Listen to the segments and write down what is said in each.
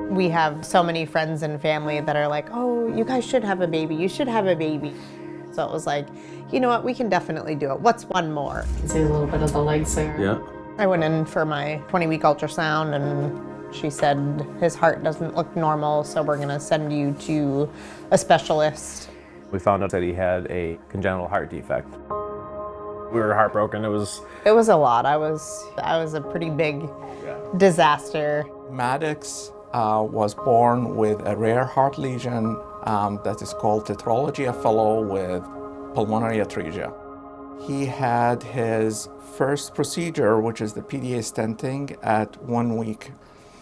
We have so many friends and family that are like, oh, you guys should have a baby. You should have a baby. So it was like, you know what, we can definitely do it. What's one more? You can see a little bit of the legs there. Yeah. I went in for my 20-week ultrasound and she said his heart doesn't look normal, so we're gonna send you to a specialist. We found out that he had a congenital heart defect. We were heartbroken. It was a lot. I was a pretty big disaster. Maddox was born with a rare heart lesion that is called Tetralogy of Fallot with pulmonary atresia. He had his first procedure, which is the PDA stenting, at 1 week.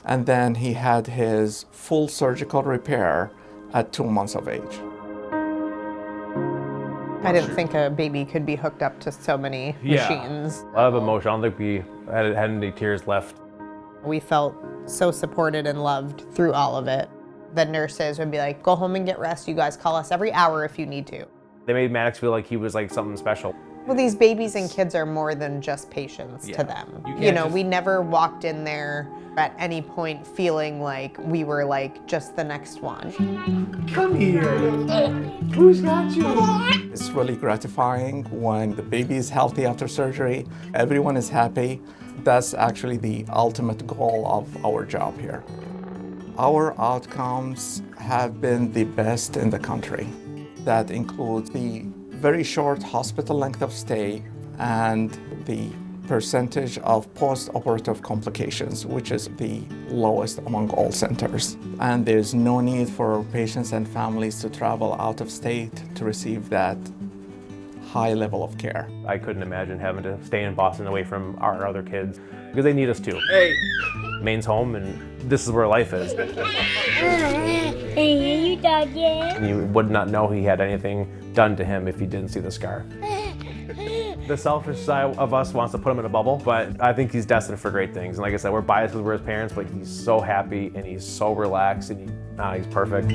And then he had his full surgical repair at 2 months of age. I didn't think a baby could be hooked up to so many machines. A lot of emotion. I don't think we had any tears left. We felt so supported and loved through all of it. The nurses would be like, go home and get rest. You guys call us every hour if you need to. They made Maddox feel like he was like something special. Well, these babies and kids are more than just patients to them. You know, we never walked in there at any point feeling like we were like just the next one. Come here. Who's got you? It's really gratifying when the baby is healthy after surgery. Everyone is happy. That's actually the ultimate goal of our job here. Our outcomes have been the best in the country. That includes the very short hospital length of stay and the percentage of post-operative complications, which is the lowest among all centers. And there's no need for patients and families to travel out of state to receive that high level of care. I couldn't imagine having to stay in Boston away from our other kids because they need us too. Hey. Maine's home and this is where life is. Hey, you doggy. And you would not know he had anything done to him if you didn't see the scar. The selfish side of us wants to put him in a bubble, but I think he's destined for great things. And like I said, we're biased because we're his parents, but he's so happy and he's so relaxed and he's perfect.